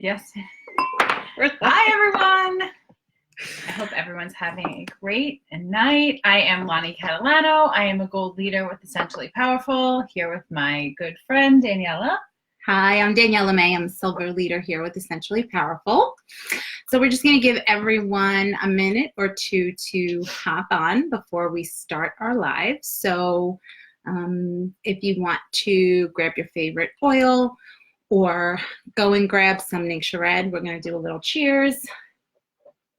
Yes. Hi, everyone. I hope everyone's having a great night. I am Lonnie Catalano. I am a gold leader with Essentially Powerful, here with my good friend, Daniela. Hi, I'm Daniela May. I'm a silver leader here with Essentially Powerful. So we're just going to give everyone a minute or two to hop on before we start our live. So if you want to grab your favorite oil or go and grab some Red, we're going to do a little cheers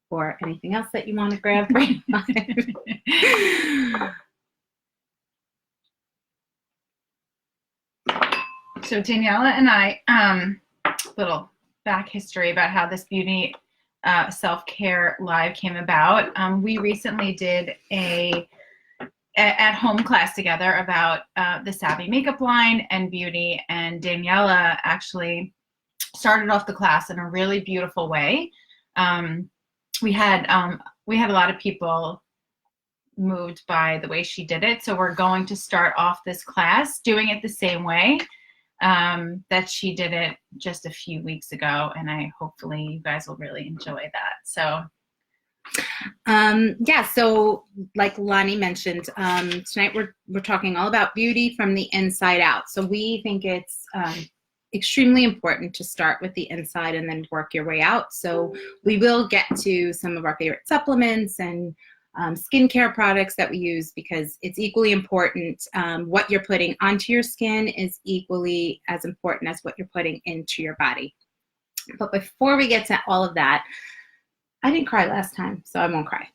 or anything else that you want to grab right now. So Daniela and I, little back history about how this beauty self-care live came about. We recently did a at-home class together about the Savvy makeup line and beauty, and Daniela actually started off the class in a really beautiful way. We had a lot of people moved by the way she did it, so we're going to start off this class doing it the same way that she did it just a few weeks ago, and hopefully you guys will really enjoy that. So so like Lonnie mentioned, tonight we're talking all about beauty from the inside out. So we think it's extremely important to start with the inside and then work your way out. So we will get to some of our favorite supplements and skincare products that we use, because it's equally important. What you're putting onto your skin is equally as important as what you're putting into your body. But before we get to all of that, I didn't cry last time, so I won't cry.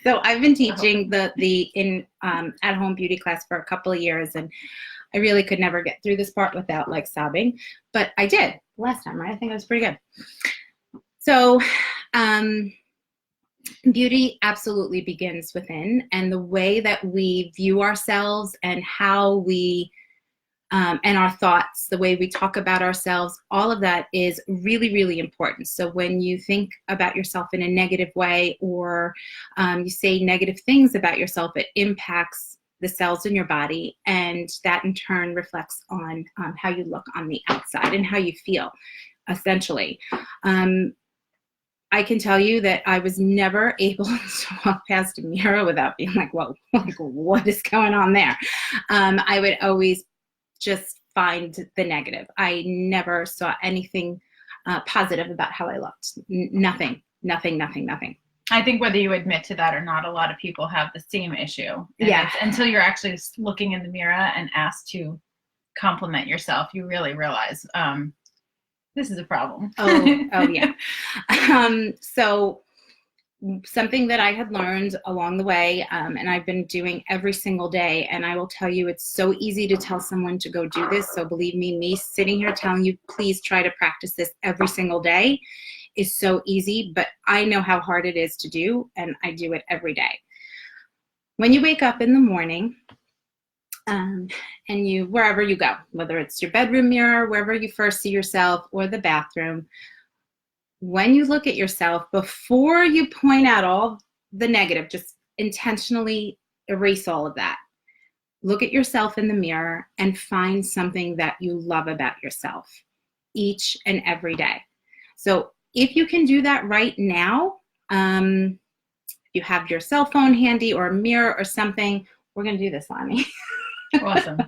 So I've been teaching the at-home beauty class for a couple of years, and I really could never get through this part without like sobbing, but I did last time, right? I think it was pretty good. So beauty absolutely begins within, and the way that we view ourselves and how we and our thoughts, the way we talk about ourselves, all of that is really, really important. So when you think about yourself in a negative way, or you say negative things about yourself, it impacts the cells in your body, and that in turn reflects on how you look on the outside and how you feel, essentially. I can tell you that I was never able to walk past a mirror without being like, whoa, like, what is going on there? I would always just find the negative. I never saw anything positive about how I looked. Nothing. I think whether you admit to that or not, a lot of people have the same issue. And yeah. Until you're actually looking in the mirror and asked to compliment yourself, you really realize this is a problem. Oh yeah. So something that I had learned along the way, and I've been doing every single day, and I will tell you, it's so easy to tell someone to go do this. So believe me sitting here telling you, please try to practice this every single day is so easy, but I know how hard it is to do, and I do it every day. When you wake up in the morning, and wherever you go, whether it's your bedroom mirror, wherever you first see yourself, or the bathroom, when you look at yourself, before you point out all the negative, just intentionally erase all of that. Look at yourself in the mirror and find something that you love about yourself each and every day. So if you can do that right now, you have your cell phone handy or a mirror or something, we're going to do this, Lonnie. Awesome.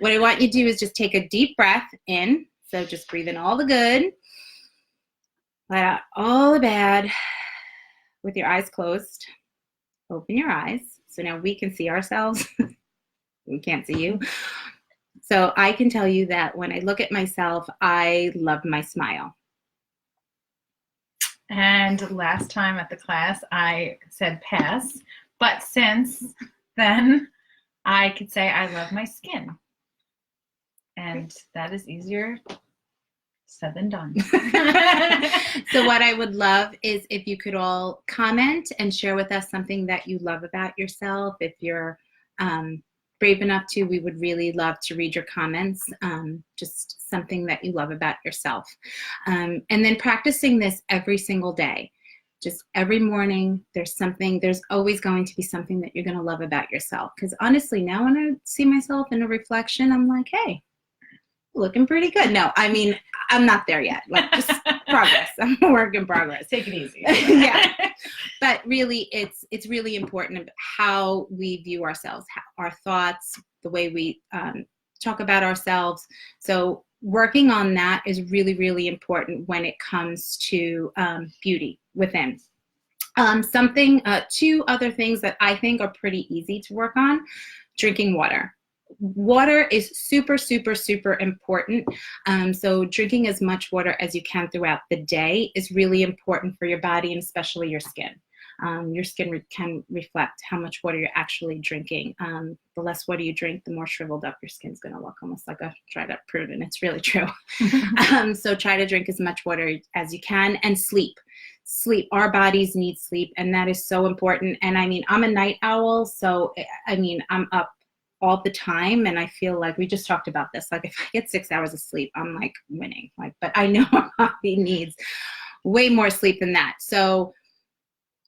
What I want you to do is just take a deep breath in. So just breathe in all the good. Let out all the bad with your eyes closed. Open your eyes. So now we can see ourselves. We can't see you. So I can tell you that when I look at myself, I love my smile. And last time at the class, I said pass. But since then, I could say I love my skin. And that is easier said than done. So what I would love is if you could all comment and share with us something that you love about yourself. If you're brave enough to, we would really love to read your comments, just something that you love about yourself. And then practicing this every single day. Just every morning, there's always going to be something that you're going to love about yourself. Because honestly, now when I see myself in a reflection, I'm like, hey, looking pretty good. No, I mean, I'm not there yet. Like, just progress. I'm a work in progress. Take it easy. Yeah. But really, it's really important how we view ourselves, our thoughts, the way we talk about ourselves. So working on that is really, really important when it comes to beauty within. Two other things that I think are pretty easy to work on: drinking water. Water is super, super, super important. So drinking as much water as you can throughout the day is really important for your body, and especially your skin. Your skin can reflect how much water you're actually drinking. The less water you drink, the more shriveled up your skin's going to look, almost like a dried up prune, and it's really true. So try to drink as much water as you can, and sleep. Our bodies need sleep, and that is so important. And I mean, I'm a night owl, so I mean, I'm up all the time, and I feel like we just talked about this. Like, if I get 6 hours of sleep, I'm like winning. Like, but I know our body needs way more sleep than that. So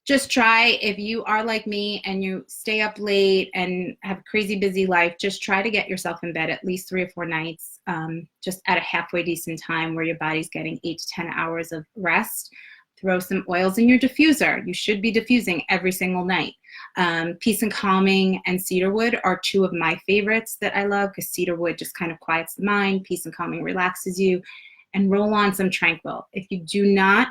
just try, if you are like me and you stay up late and have a crazy busy life, just try to get yourself in bed at least 3 or 4 nights, just at a halfway decent time where your body's getting 8 to 10 hours of rest. Throw some oils in your diffuser. You should be diffusing every single night. Peace and Calming and cedarwood are 2 of my favorites that I love, because cedarwood just kind of quiets the mind. Peace and Calming relaxes you. And roll on some Tranquil. If you do not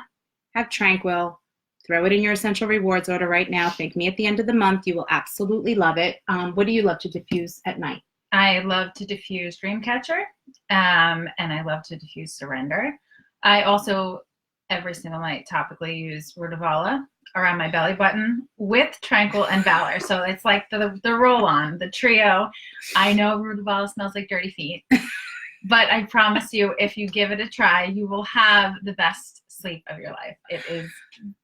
have Tranquil, throw it in your essential rewards order right now. Thank me at the end of the month. You will absolutely love it. What do you love to diffuse at night? I love to diffuse Dreamcatcher, and I love to diffuse Surrender. I also, every single night, topically use Rutavala around my belly button with Tranquil and Valor. So it's like the roll-on, the trio. I know Rutavala smells like dirty feet, but I promise you, if you give it a try, you will have the best sleep of your life. It is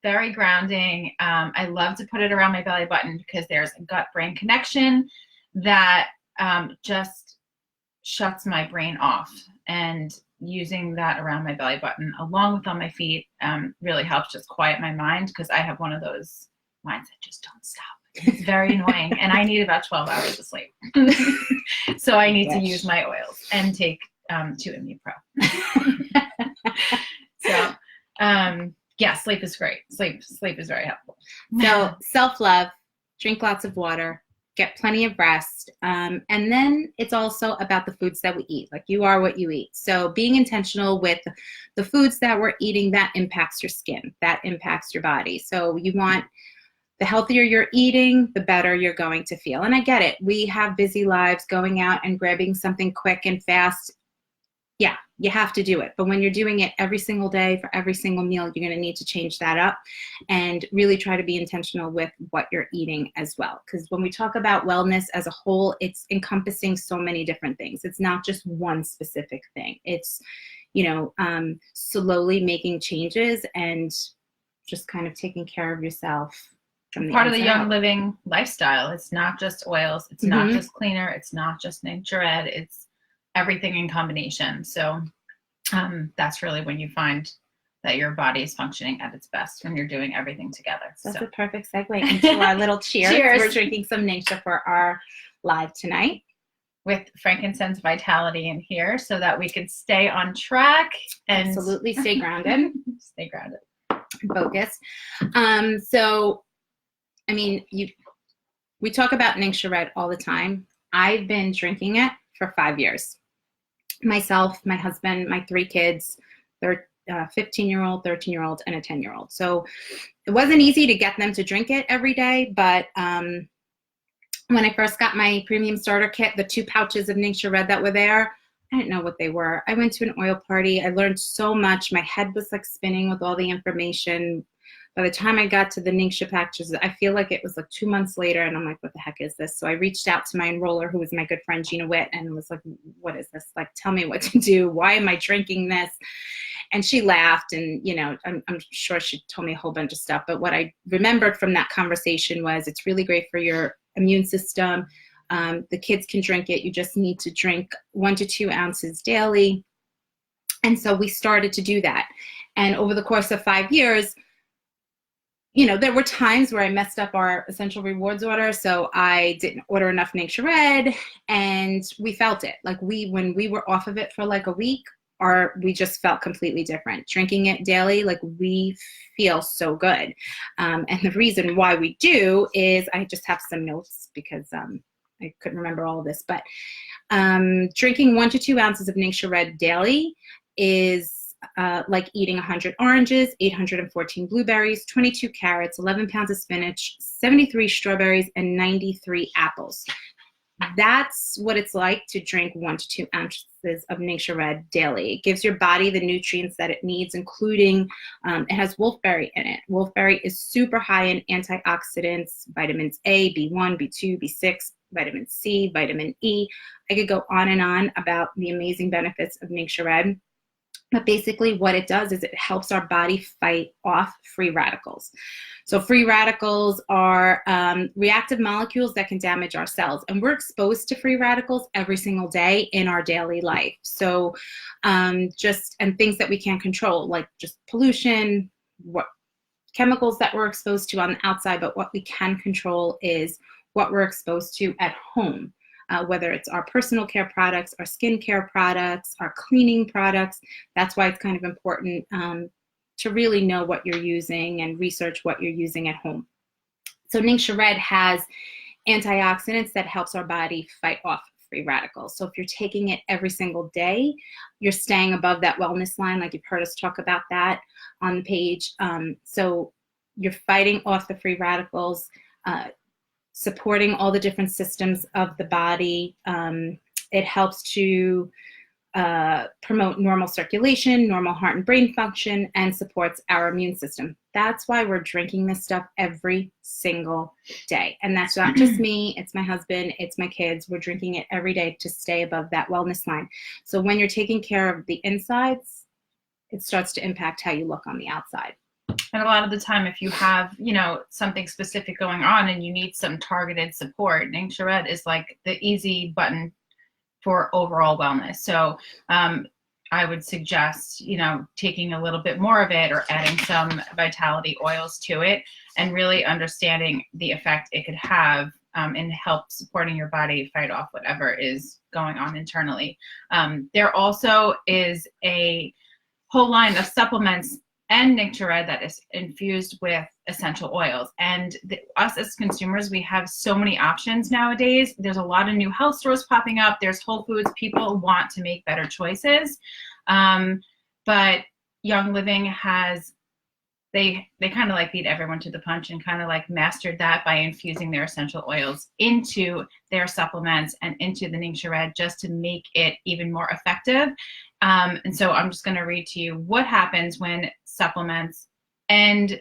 very grounding. I love to put it around my belly button because there's a gut-brain connection that just shuts my brain off. And using that around my belly button along with on my feet really helps just quiet my mind, because I have one of those minds that just don't stop. It's very annoying, and I need about 12 hours of sleep. So I need to use my oils and take 2 Immune Pro. So yeah, sleep is great. Sleep is very helpful. So self-love, drink lots of water, get plenty of rest. And then it's also about the foods that we eat. Like, you are what you eat. So being intentional with the foods that we're eating, that impacts your skin, that impacts your body. So you want, the healthier you're eating, the better you're going to feel. And I get it. We have busy lives. Going out and grabbing something quick and fast, yeah, you have to do it. But when you're doing it every single day for every single meal, you're going to need to change that up and really try to be intentional with what you're eating as well. Because when we talk about wellness as a whole, it's encompassing so many different things. It's not just one specific thing. It's, slowly making changes and just kind of taking care of yourself. Part of the Young Living lifestyle. It's not just oils. It's not just cleaner. It's not just Nature Ed. It's everything in combination. So that's really when you find that your body is functioning at its best, when you're doing everything together. That's a perfect segue into our little cheers. Cheers. We're drinking some Nature for our live tonight, with frankincense vitality in here, so that we can stay on track and absolutely stay grounded. Stay grounded. Focused. So, I mean, we talk about Nature Red all the time. I've been drinking it for 5 years. Myself, my husband, my 3 kids, they're 15-year-old, 13-year-old, and a 10-year-old. So it wasn't easy to get them to drink it every day, but when I first got my premium starter kit, the 2 pouches of Nature Red that were there, I didn't know what they were. I went to an oil party. I learned so much. My head was like spinning with all the information. By the time I got to the Nature packages, I feel like it was like 2 months later, and I'm like, what the heck is this? So I reached out to my enroller, who was my good friend, Gina Witt, and was like, what is this? Like, tell me what to do. Why am I drinking this? And she laughed, and, I'm sure she told me a whole bunch of stuff. But what I remembered from that conversation was, it's really great for your immune system. The kids can drink it. You just need to drink 1 to 2 ounces daily. And so we started to do that. And over the course of 5 years, you know, there were times where I messed up our Essential Rewards order, so I didn't order enough Nature Red, and we felt it. Like when we were off of it for like a week, we just felt completely different. Drinking it daily, like we feel so good. And the reason why we do is, I just have some notes because I couldn't remember all of this, but drinking 1 to 2 ounces of Nature Red daily is like eating 100 oranges, 814 blueberries, 22 carrots, 11 pounds of spinach, 73 strawberries, and 93 apples. That's what it's like to drink 1 to 2 ounces of Nature Red daily. It gives your body the nutrients that it needs, including, it has wolfberry in it. Wolfberry is super high in antioxidants, vitamins A, B1, B2, B6, vitamin C, vitamin E. I could go on and on about the amazing benefits of Nature Red. But basically what it does is it helps our body fight off free radicals. So free radicals are reactive molecules that can damage our cells. And we're exposed to free radicals every single day in our daily life. So and things that we can't control, like just pollution, what chemicals that we're exposed to on the outside, but what we can control is what we're exposed to at home. Whether it's our personal care products, our skincare products, our cleaning products. That's why it's kind of important to really know what you're using and research what you're using at home. So Nature Red has antioxidants that helps our body fight off free radicals. So if you're taking it every single day, you're staying above that wellness line, like you've heard us talk about that on the page. So you're fighting off the free radicals, supporting all the different systems of the body. It helps to promote normal circulation, normal heart and brain function, and supports our immune system. That's why we're drinking this stuff every single day. And that's not just me, it's my husband, it's my kids. We're drinking it every day to stay above that wellness line. So when you're taking care of the insides, it starts to impact how you look on the outside. And a lot of the time, if you have, you know, something specific going on and you need some targeted support, Nature Red is like the easy button for overall wellness. So I would suggest, you know, taking a little bit more of it or adding some vitality oils to it and really understanding the effect it could have and help supporting your body fight off whatever is going on internally. There also is a whole line of supplements and Nature Red that is infused with essential oils. And us as consumers, we have so many options nowadays. There's a lot of new health stores popping up. There's Whole Foods. People want to make better choices. But Young Living has, they kind of like beat everyone to the punch and kind of like mastered that by infusing their essential oils into their supplements and into the Nature Red just to make it even more effective. And so I'm just going to read to you what happens when supplements and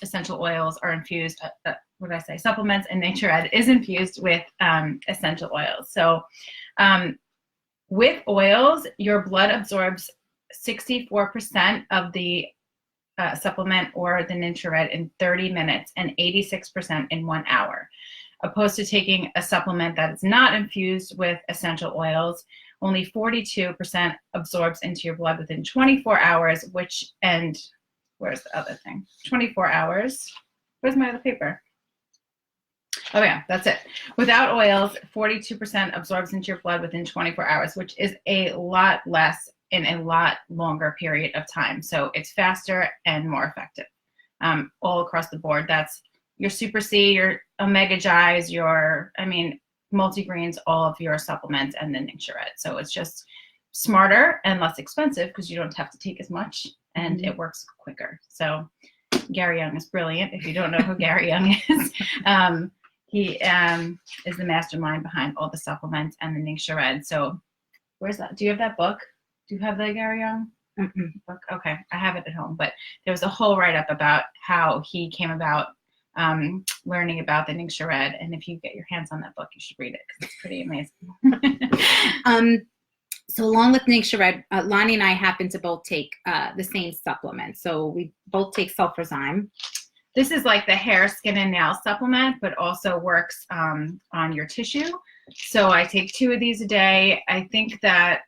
essential oils are infused. What did I say? Supplements and Nature Red is infused with essential oils. So with oils, your blood absorbs 64% of the supplement or the Nature Red in 30 minutes and 86% in 1 hour. Opposed to taking a supplement that is not infused with essential oils, only 42% absorbs into your blood within 24 hours, where's the other thing? 24 hours. Where's my other paper? Oh yeah, that's it. Without oils, 42% absorbs into your blood within 24 hours, which is a lot less in a lot longer period of time. So it's faster and more effective all across the board. That's your Super C, your Omega Gi's, multigreens, all of your supplements, and then Nature Red. So it's just smarter and less expensive because you don't have to take as much and it works quicker. So Gary Young is brilliant. If you don't know who Gary Young is, he is the mastermind behind all the supplements and the Nature Red. So where's that? Do you have that book? Do you have the Gary Young book? Okay, I have it at home. But there was a whole write-up about how he came about learning about the Nature Red. And if you get your hands on that book, you should read it because it's pretty amazing. So along with Nature Red, Lonnie and I happen to both take the same supplement. So we both take sulfurzyme. This is like the hair, skin, and nail supplement, but also works on your tissue. So I take 2 of these a day. I think that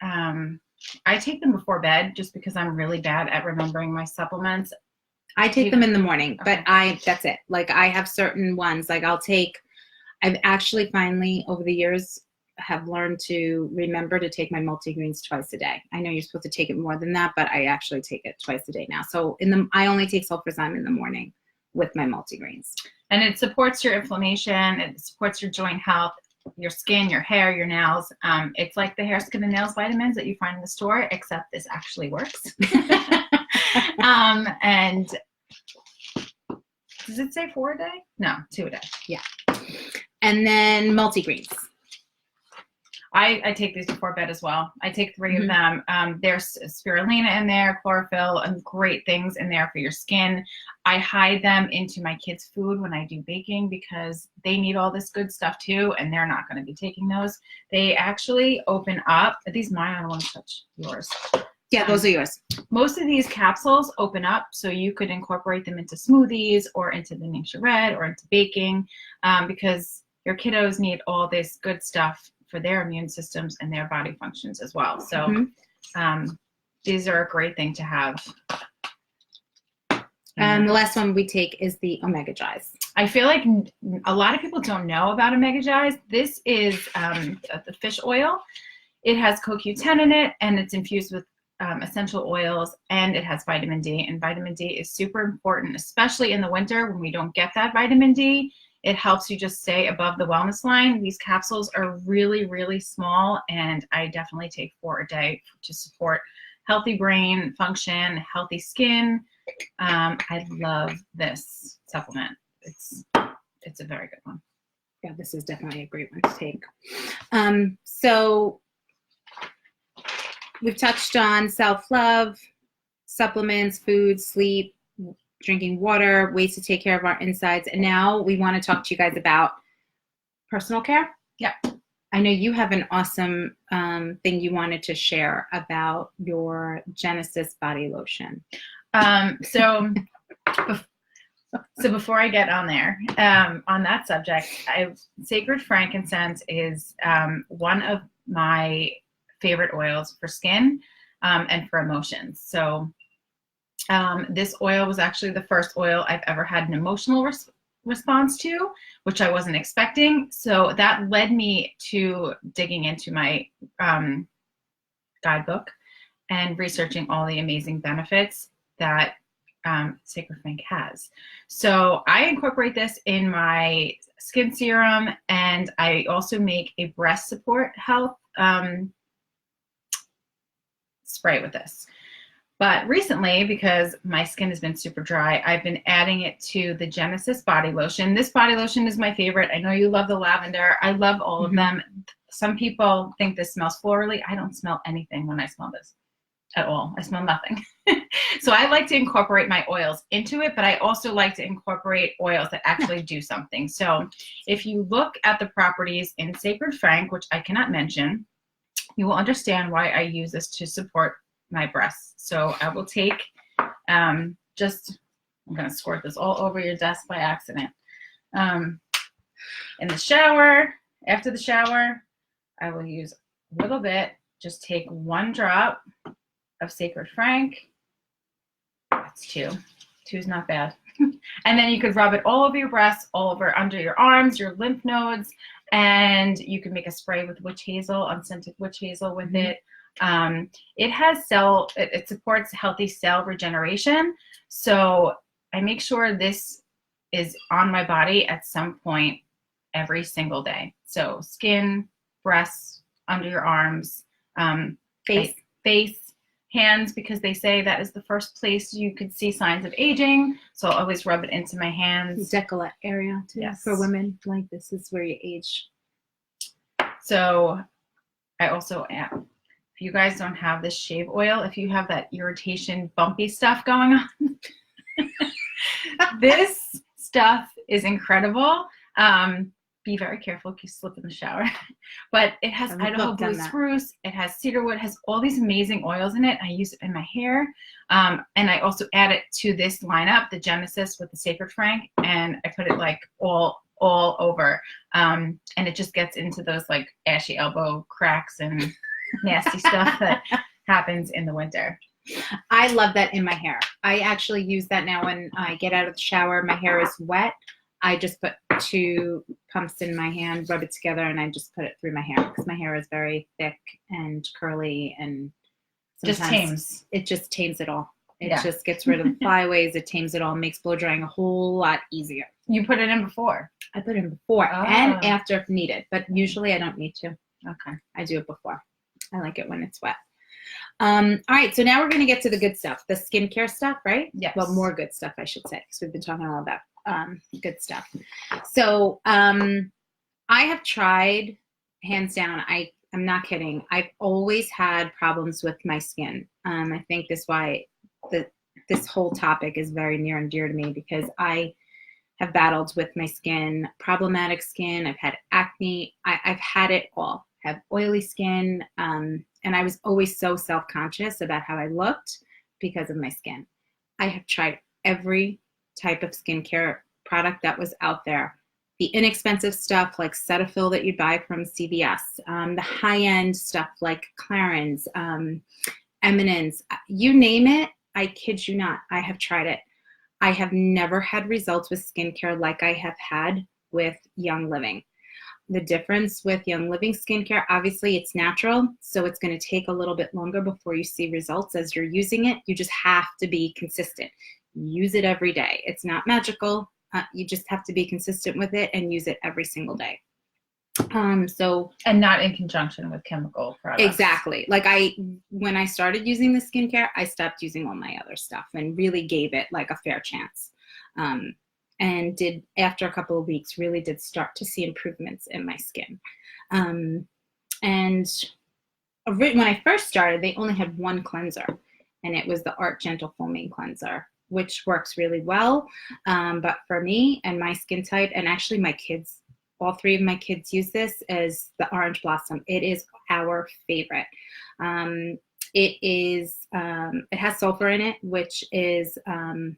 I take them before bed just because I'm really bad at remembering my supplements. I take them in the morning, but Okay. that's it. Like I have certain ones, like I've actually finally over the years have learned to remember to take my multigreens twice a day. I know you're supposed to take it more than that, but I actually take it twice a day now. So I only take sulfurzyme in the morning with my multigreens. And it supports your inflammation. It supports your joint health, your skin, your hair, your nails. It's like the hair, skin, and nails vitamins that you find in the store, except this actually works. And does it say 4 a day? No, 2 a day. Yeah. And then multigreens. I take these before bed as well. I take 3 of them. There's spirulina in there, chlorophyll, and great things in there for your skin. I hide them into my kids' food when I do baking because they need all this good stuff too, and they're not going to be taking those. They actually open up. Are these mine? I don't want to touch yours. Yeah, those are yours. Most of these capsules open up, so you could incorporate them into smoothies or into the Ningxia Red or into baking because your kiddos need all this good stuff for their immune systems and their body functions as well. So these are a great thing to have. And the last one we take is the Omega Dries. I feel like a lot of people don't know about Omega Dries. This is the fish oil. It has CoQ10 in it, and it's infused with essential oils, and it has vitamin D. And vitamin D is super important, especially in the winter when we don't get that vitamin D. It helps you just stay above the wellness line. These capsules are really, really small, and I definitely take 4 a day to support healthy brain function, healthy skin. I love this supplement. It's a very good one. Yeah, this is definitely a great one to take. So we've touched on self-love, supplements, food, sleep, drinking water, ways to take care of our insides. And now we want to talk to you guys about personal care. Yeah. I know you have an awesome thing you wanted to share about your Genesis body lotion. So before I get on there, on that subject, Sacred Frankincense is one of my favorite oils for skin and for emotions. So this oil was actually the first oil I've ever had an emotional response to, which I wasn't expecting. So that led me to digging into my guidebook and researching all the amazing benefits that Sacred Frank has. So I incorporate this in my skin serum, and I also make a breast support health spray with this. But recently, because my skin has been super dry, I've been adding it to the Genesis body lotion. This body lotion is my favorite. I know you love the lavender. I love all of them. Some people think this smells florally. I don't smell anything when I smell this at all. I smell nothing. So I like to incorporate my oils into it, but I also like to incorporate oils that actually do something. So if you look at the properties in Sacred Frank, which I cannot mention, you will understand why I use this to support my breasts. So I will take I'm going to squirt this all over your desk by accident. In the shower, after the shower, I will use a little bit. Just take 1 drop of Sacred Frank. That's 2. 2 is not bad. And then you could rub it all over your breasts, all over under your arms, your lymph nodes, and you can make a spray with witch hazel, unscented witch hazel with it. It supports healthy cell regeneration. So I make sure this is on my body at some point every single day. So skin, breasts, under your arms, face, hands, because they say that is the first place you could see signs of aging. So I'll always rub it into my hands. Decollete area too. Yes. For women, like this is where you age. So I also add, if you guys don't have this shave oil, if you have that irritation, bumpy stuff going on, this stuff is incredible. Be very careful if you slip in the shower. But it has Idaho blue spruce, it has cedarwood, it has all these amazing oils in it. I use it in my hair. And I also add it to this lineup, the Genesis with the Sacred Frank, and I put it like all over. And it just gets into those like ashy elbow cracks and nasty stuff that happens in the winter. I love that in my hair. I actually use that now when I get out of the shower. My hair is wet. I just put 2 pumps in my hand, rub it together, and I just put it through my hair because my hair is very thick and curly, and Just tames. it just tames it all. It Yeah. just gets rid of the flyaways. It tames it all, makes blow drying a whole lot easier. You put it in before. I put it in before and after if needed, but usually I don't need to. Okay. I do it before. I like it when it's wet. All right, so now we're going to get to the good stuff, the skincare stuff, right? Yes. Well, more good stuff, I should say, because we've been talking all about good stuff. So I have tried, hands down, I'm not kidding. I've always had problems with my skin. I think that's why this whole topic is very near and dear to me, because I have battled with my skin, problematic skin. I've had acne. I've had it all. I have oily skin. And I was always so self-conscious about how I looked because of my skin. I have tried every type of skincare product that was out there. The inexpensive stuff like Cetaphil that you buy from CVS, the high-end stuff like Clarins, Eminence, you name it, I kid you not, I have tried it. I have never had results with skincare like I have had with Young Living. The difference with Young Living skincare, obviously it's natural, so it's going to take a little bit longer before you see results as you're using it. You just have to be consistent. Use it every day. It's not magical. You just have to be consistent with it and use it every single day. And not in conjunction with chemical products. Exactly. Like when I started using the skincare, I stopped using all my other stuff and really gave it like a fair chance. And did, after a couple of weeks, really did start to see improvements in my skin. And when I first started, they only had one cleanser, and it was the Art Gentle Foaming Cleanser, which works really well. But for me and my skin type, and actually my kids, all 3 of my kids use this, as the Orange Blossom. It is our favorite. It has sulfur in it, which is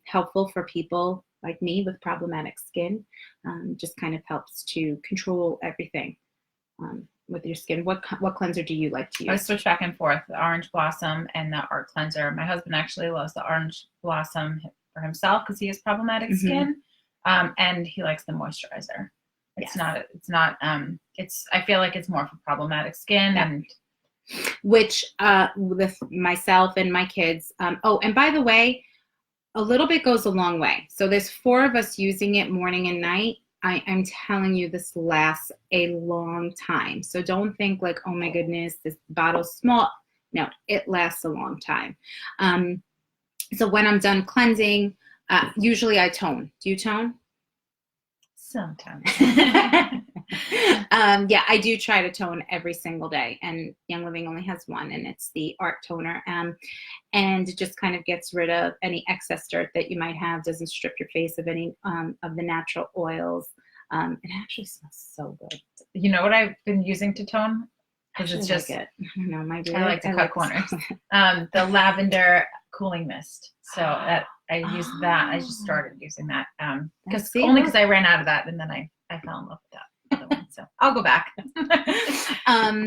helpful for people like me with problematic skin. Just kind of helps to control everything with your skin. What cleanser do you like to use? I switch back and forth, the Orange Blossom and the Art Cleanser. My husband actually loves the Orange Blossom for himself because he has problematic skin, and he likes the moisturizer. It's I feel like it's more for problematic skin. Yeah. And which with myself and my kids. Oh, and by the way, a little bit goes a long way. So there's 4 of us using it morning and night. I'm telling you, this lasts a long time. So don't think like, oh my goodness, this bottle's small. No, it lasts a long time. So when I'm done cleansing, usually I tone. Do you tone? sometimes. Yeah, I do try to tone every single day, and Young Living only has one, and it's the Art Toner. And it just kind of gets rid of any excess dirt that you might have, doesn't strip your face of any of the natural oils. It actually smells so good. You know what I've been using to tone? Because it's just, like it. No, my I like to cut corners. The lavender cooling mist. So that I use that. I just started using that because I ran out of that, and then I fell in love with that other one. So I'll go back.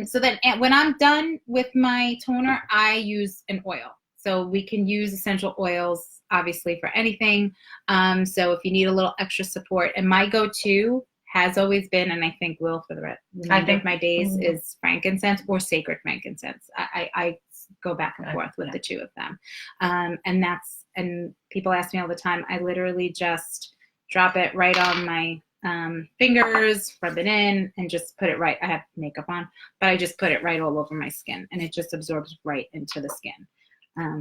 So then when I'm done with my toner, I use an oil. So we can use essential oils, obviously, for anything. So if you need a little extra support, and my go-to has always been, and I think will for the rest of my days, is frankincense or sacred frankincense. I go back and forth with the two of them. And people ask me all the time, I literally just drop it right on my fingers, rub it in, and just put it right. I have makeup on, but I just put it right all over my skin, and it just absorbs right into the skin.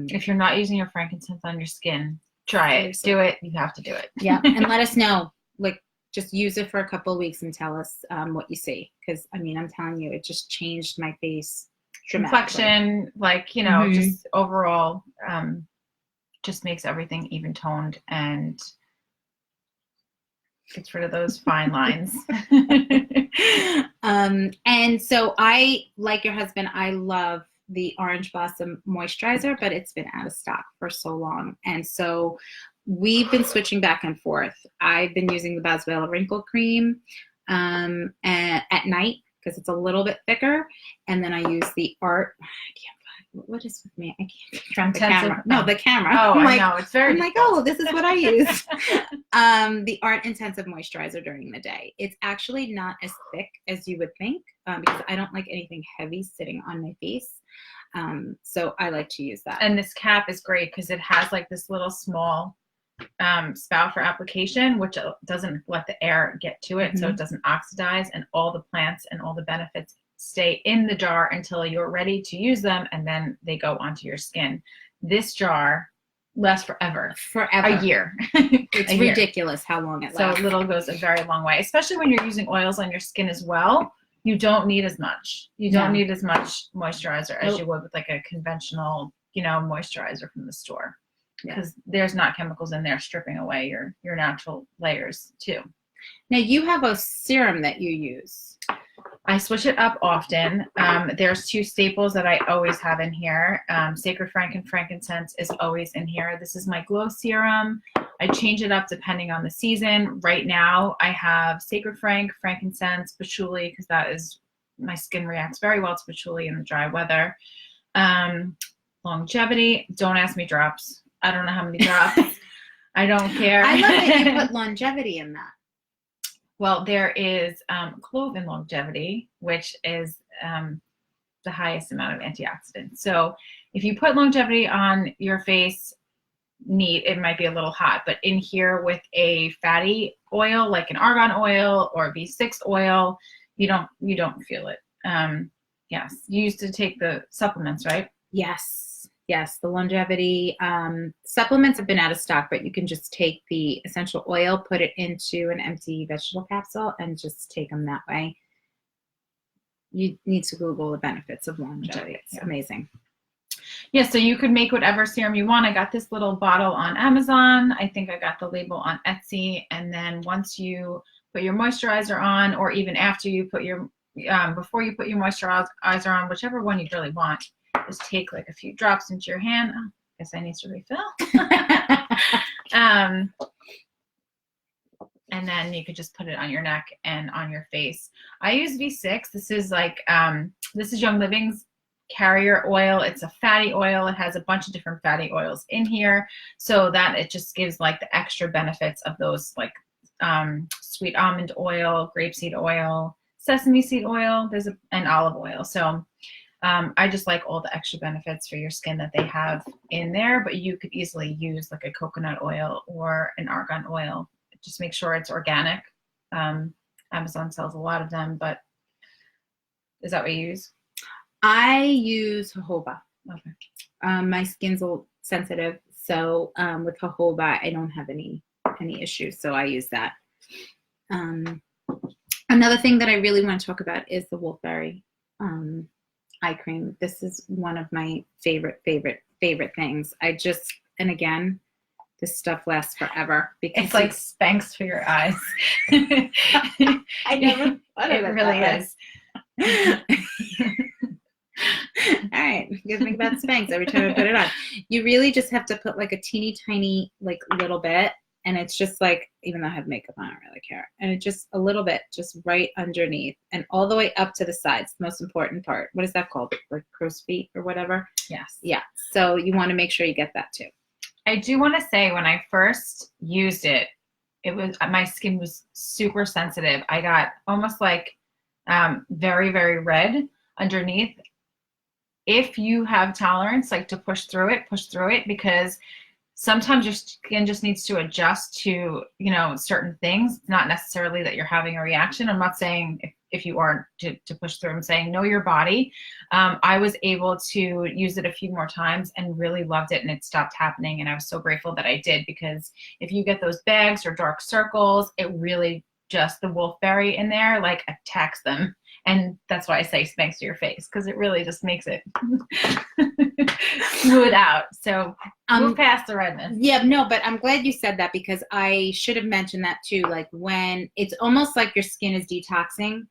If you're not using your frankincense on your skin, try it. Do it. You have to do it. Yeah, and let us know. Like, just use it for a couple of weeks and tell us what you see. Because, I mean, I'm telling you, it just changed my face dramatically. Complexion, just overall, just makes everything even toned and gets rid of those fine lines. And so I, like your husband, I love the Orange Blossom moisturizer, but it's been out of stock for so long. And so we've been switching back and forth. I've been using the Valor wrinkle cream at night because it's a little bit thicker. And then I use the what is with me? I can't from the Intensive- camera. No, the camera. Oh, I'm I know. It's very I'm like, difficult. oh, this is what I use. The Art Intensive Moisturizer during the day. It's actually not as thick as you would think because I don't like anything heavy sitting on my face. So I like to use that. And this cap is great because it has like this little small spout for application, which doesn't let the air get to it, so it doesn't oxidize, and all the plants and all the benefits stay in the jar until you're ready to use them, and then they go onto your skin. This jar lasts forever. A year. It's a year. Ridiculous how long it lasts. So little goes a very long way, especially when you're using oils on your skin as well. You don't need as much. You don't need as much moisturizer as you would with like a conventional, moisturizer from the store, because there's not chemicals in there stripping away your natural layers too. Now you have a serum that you use. I switch it up often. There's two staples that I always have in here. Sacred Frank and frankincense is always in here. This is my glow serum. I change it up depending on the season. Right now I have Sacred Frank, frankincense, patchouli, because my skin reacts very well to patchouli in the dry weather. Longevity, don't ask me drops. I don't know how many drops. I don't care. I love that you put longevity in that. Well, there is clove-in longevity, which is the highest amount of antioxidants. So if you put longevity on your face, neat, it might be a little hot, but in here with a fatty oil, like an argan oil or V6 oil, you don't feel it. Yes, you used to take the supplements, right? Yes, the longevity supplements have been out of stock, but you can just take the essential oil, put it into an empty vegetable capsule, and just take them that way. You need to Google the benefits of longevity. It's amazing. Yeah, so you could make whatever serum you want. I got this little bottle on Amazon. I think I got the label on Etsy. And then once you put your moisturizer on, or even after you put your, before you put your moisturizer on, whichever one you really want, just take like a few drops into your hand. Oh, guess I need to refill. And then you could just put it on your neck and on your face. I use V6. This is like, this is Young Living's carrier oil. It's a fatty oil. It has a bunch of different fatty oils in here, so that it just gives like the extra benefits of those, like sweet almond oil, grapeseed oil, sesame seed oil, and olive oil. So I just like all the extra benefits for your skin that they have in there, but you could easily use like a coconut oil or an argan oil. Just make sure it's organic. Amazon sells a lot of them, but is that what you use? I use jojoba. Okay. My skin's a little sensitive, so with jojoba, I don't have any issues, so I use that. Another thing that I really want to talk about is the wolfberry eye cream. This is one of my favorite things. And again, this stuff lasts forever because it's like Spanx for your eyes. I never thought of it really is. All right, you guys think about Spanx every time I put it on. You really just have to put like a teeny tiny, like little bit, and it's just like, even though I have makeup on, I don't really care. And it just a little bit, just right underneath and all the way up to the sides. The most important part. What is that called? Like crow's feet or whatever? Yes. Yeah. So you want to make sure you get that too. I do want to say when I first used it, my skin was super sensitive. I got almost like very, very red underneath. If you have tolerance, like to push through it, because sometimes your skin just needs to adjust to, certain things, not necessarily that you're having a reaction. I'm not saying if you aren't to push through. I'm saying know your body. I was able to use it a few more times and really loved it, and it stopped happening. And I was so grateful that I did, because if you get those bags or dark circles, it really just, the wolfberry in there, like, attacks them. And that's why I say Spanx to your face, because it really just makes it smooth out. So move past the redness. Yeah, no, but I'm glad you said that, because I should have mentioned that too. Like, when it's almost like your skin is detoxing,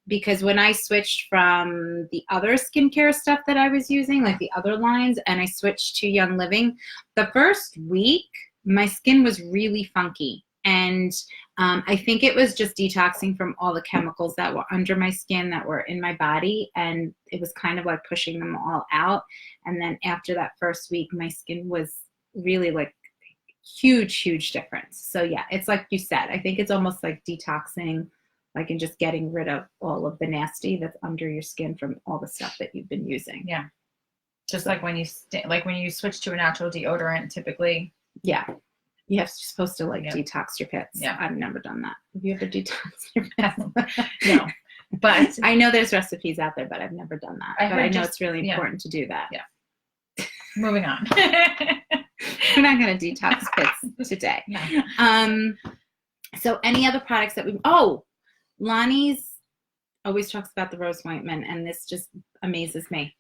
because when I switched from the other skincare stuff that I was using, like the other lines, and I switched to Young Living, the first week, my skin was really funky. And I think it was just detoxing from all the chemicals that were under my skin, that were in my body. And it was kind of like pushing them all out. And then after that first week, my skin was really like huge difference. So yeah, it's like you said, I think it's almost like detoxing, like, and just getting rid of all of the nasty that's under your skin from all the stuff that you've been using. Yeah. Just like when you when you switch to a natural deodorant, typically. Yeah. You're supposed to like Yep. detox your pits. Yeah. I've never done that. Have you ever detoxed your pits? No. But I know there's recipes out there, but I've never done that. But I know it's really yeah. important to do that. Yeah. Moving on. We're not going to detox pits today. No. So any other products that Lonnie's always talks about the rose ointment, and this just amazes me.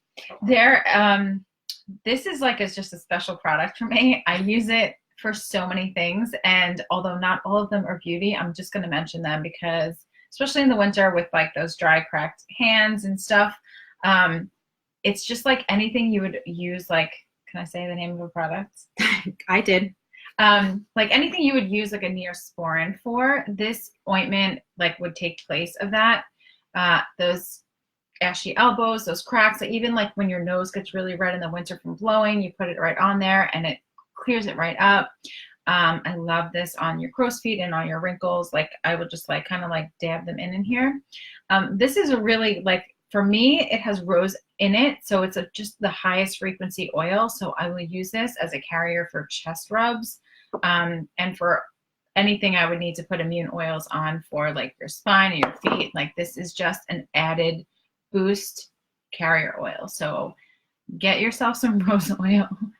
This is like, it's just a special product for me. I use it for so many things, and although not all of them are beauty, I'm just going to mention them because, especially in the winter with like those dry, cracked hands and stuff, it's just like anything you would use. Like, can I say the name of a product? I did. Like anything you would use like a Neosporin for, this ointment like would take place of that. Those ashy elbows, those cracks, like even like when your nose gets really red in the winter from blowing, you put it right on there and it clears it right up. I love this on your crow's feet and on your wrinkles. Like I would just like kind of like dab them in here. This is a really, like, for me, it has rose in it, so it's just the highest frequency oil. So I will use this as a carrier for chest rubs, and for anything I would need to put immune oils on for like your spine or your feet. Like this is just an added boost carrier oil. So get yourself some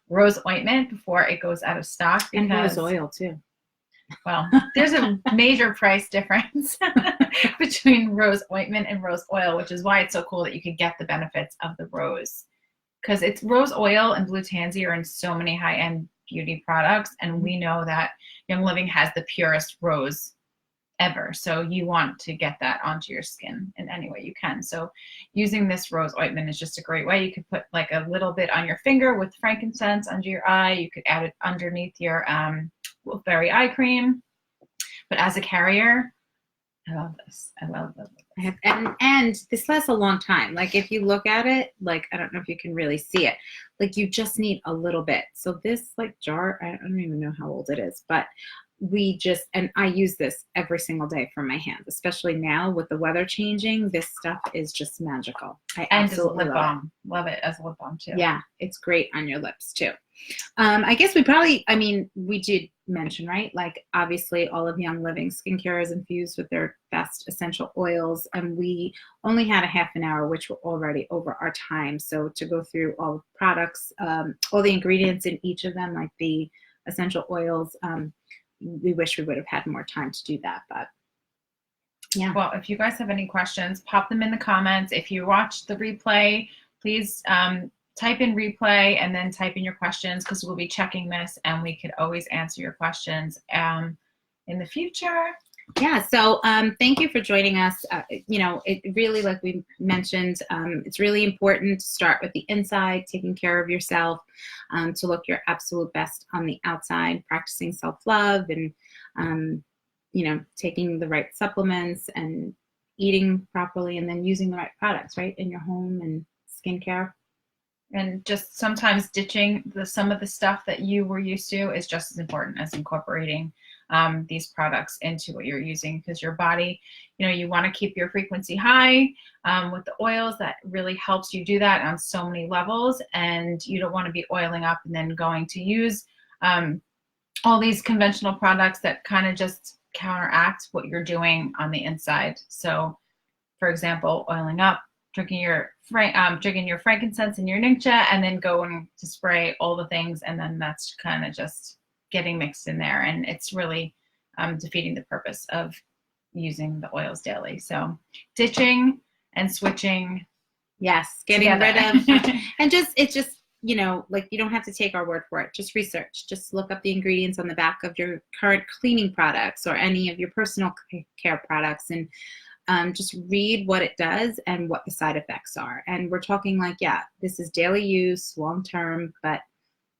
rose ointment before it goes out of stock. And rose oil too. Well, there's a major price difference between rose ointment and rose oil, which is why it's so cool that you could get the benefits of the rose. Because it's rose oil and blue tansy are in so many high-end beauty products, and we know that Young Living has the purest rose ever. So you want to get that onto your skin in any way you can. So using this rose ointment is just a great way. You could put like a little bit on your finger with frankincense under your eye. You could add it underneath your Wolfberry eye cream. But as a carrier, I love this. I love this. And this lasts a long time. Like if you look at it, like I don't know if you can really see it. Like you just need a little bit. So this like jar, I don't even know how old it is, but and I use this every single day for my hands, especially now with the weather changing. This stuff is just magical. I absolutely love it. Love it as a lip balm too. Yeah, it's great on your lips too. I guess we did mention, right? Like obviously all of Young Living skincare is infused with their best essential oils, and we only had a half an hour, which we're already over our time. So to go through all the products, all the ingredients in each of them, like the essential oils, we wish we would have had more time to do that, but yeah. Well, if you guys have any questions, pop them in the comments. If you watch the replay, please type in replay and then type in your questions, because we'll be checking this and we could always answer your questions in the future. Yeah, so thank you for joining us. It really, like we mentioned, it's really important to start with the inside, taking care of yourself, to look your absolute best on the outside, practicing self-love and, taking the right supplements and eating properly, and then using the right products, right, in your home and skincare. And just sometimes ditching some of the stuff that you were used to is just as important as incorporating these products into what you're using, because your body, you want to keep your frequency high with the oils. That really helps you do that on so many levels, and you don't want to be oiling up and then going to use all these conventional products that kind of just counteract what you're doing on the inside. So for example, oiling up, drinking your frankincense and your nyingcha, and then going to spray all the things, and then that's kind of just getting mixed in there, and it's really defeating the purpose of using the oils daily. So ditching and switching. Yes, getting rid of and it's just like, you don't have to take our word for it. Just research. Just look up the ingredients on the back of your current cleaning products or any of your personal care products, and just read what it does and what the side effects are. And we're talking like, yeah, this is daily use, long term, but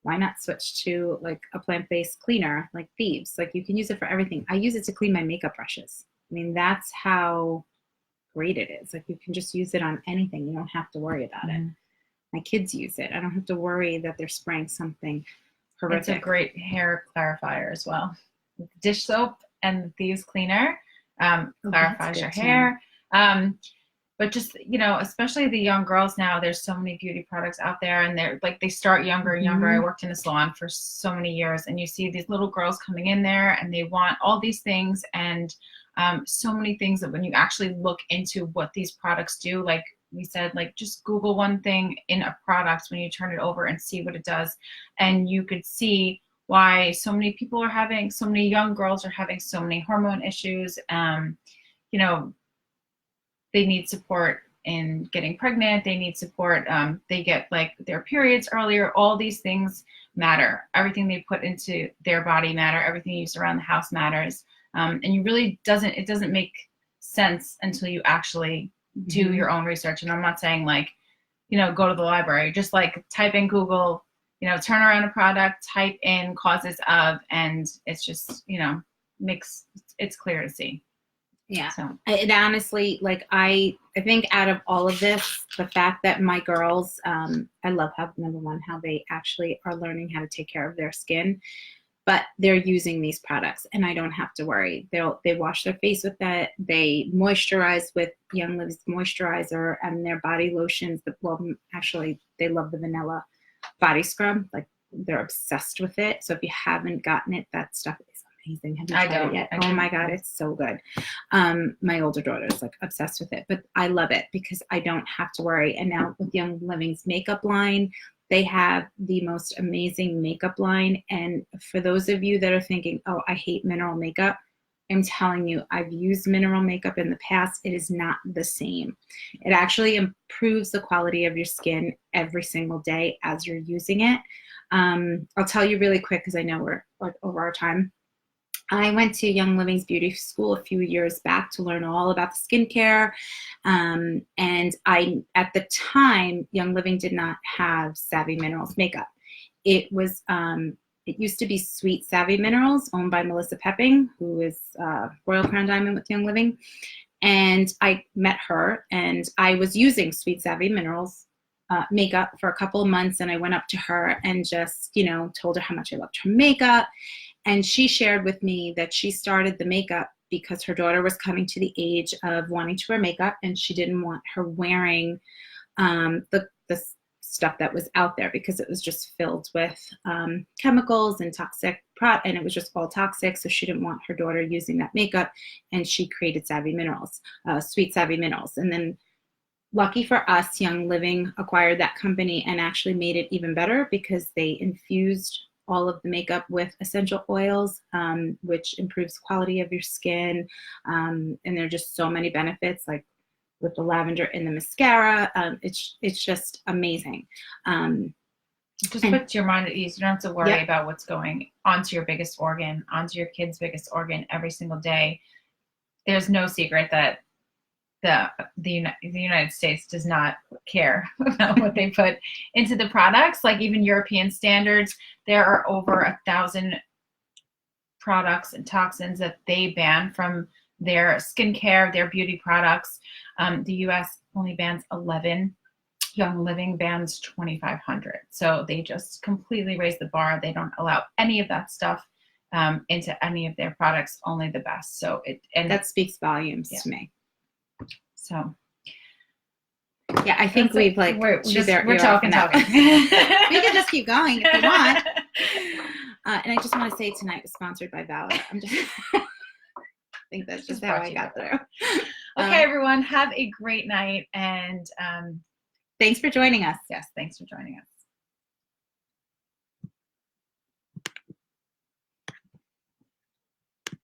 Why not switch to like a plant-based cleaner like Thieves? Like you can use it for everything. I use it to clean my makeup brushes. I mean, that's how great it is. Like you can just use it on anything. You don't have to worry about it. My kids use it. I don't have to worry that they're spraying something horrific. It's a great hair clarifier as well. Dish soap and the Thieves cleaner clarifies your hair. But just, you know, especially the young girls now, there's so many beauty products out there, and they're like, they start younger and younger. I worked in a salon for so many years, and you see these little girls coming in there and they want all these things, and so many things that when you actually look into what these products do, like we said, like just Google one thing in a product when you turn it over and see what it does. And you could see why so many people are having, so many young girls are having so many hormone issues. You know, they need support in getting pregnant. They need support. They get like their periods earlier. All these things matter. Everything they put into their body matter. Everything you use around the house matters. And you really it doesn't make sense until you actually do your own research. And I'm not saying like, you know, go to the library, just like type in Google, you know, turn around a product, type in causes of, and it's just, you know, it's clear to see. Yeah. So it honestly, like I think out of all of this, the fact that my girls, I love how, number one, how they actually are learning how to take care of their skin, but they're using these products and I don't have to worry. They wash their face with that. They moisturize with Young Living's moisturizer and their body lotions. Well, actually, they love the vanilla body scrub. Like they're obsessed with it. So if you haven't gotten it, that stuff is amazing. Have you tried it yet? Oh my God, it's so good. My older daughter is like obsessed with it, but I love it because I don't have to worry. And now with Young Living's makeup line, they have the most amazing makeup line. And for those of you that are thinking, oh, I hate mineral makeup, I'm telling you, I've used mineral makeup in the past. It is not the same. It actually improves the quality of your skin every single day as you're using it. I'll tell you really quick because I know we're like over our time. I went to Young Living's beauty school a few years back to learn all about the skincare. And at the time, Young Living did not have Savvy Minerals makeup. It was, it used to be Sweet Savvy Minerals, owned by Melissa Pepping, who is Royal Crown Diamond with Young Living. And I met her and I was using Sweet Savvy Minerals makeup for a couple of months. And I went up to her and just, you know, told her how much I loved her makeup. And she shared with me that she started the makeup because her daughter was coming to the age of wanting to wear makeup and she didn't want her wearing the stuff that was out there because it was just filled with chemicals and toxic and it was just all toxic. So she didn't want her daughter using that makeup, and she created Savvy Minerals, Sweet Savvy Minerals. And then lucky for us, Young Living acquired that company and actually made it even better because they infused all of the makeup with essential oils, which improves quality of your skin. And there are just so many benefits, like with the lavender in the mascara. It's just amazing. Just puts your mind at ease. You don't have to worry about what's going onto your biggest organ, onto your kid's biggest organ every single day. There's no secret that the United States does not care about what they put into the products. Like even European standards, there are over 1,000 products and toxins that they ban from their skincare, their beauty products. The US only bans 11. Young Living bans 2,500. So they just completely raise the bar. They don't allow any of that stuff into any of their products, only the best. So that speaks volumes to me. So yeah, I think we're talking. We can just keep going if you want. And I just want to say tonight was sponsored by Valor. I think that's just how I got through. Okay, everyone, have a great night, and thanks for joining us. Yes, thanks for joining us.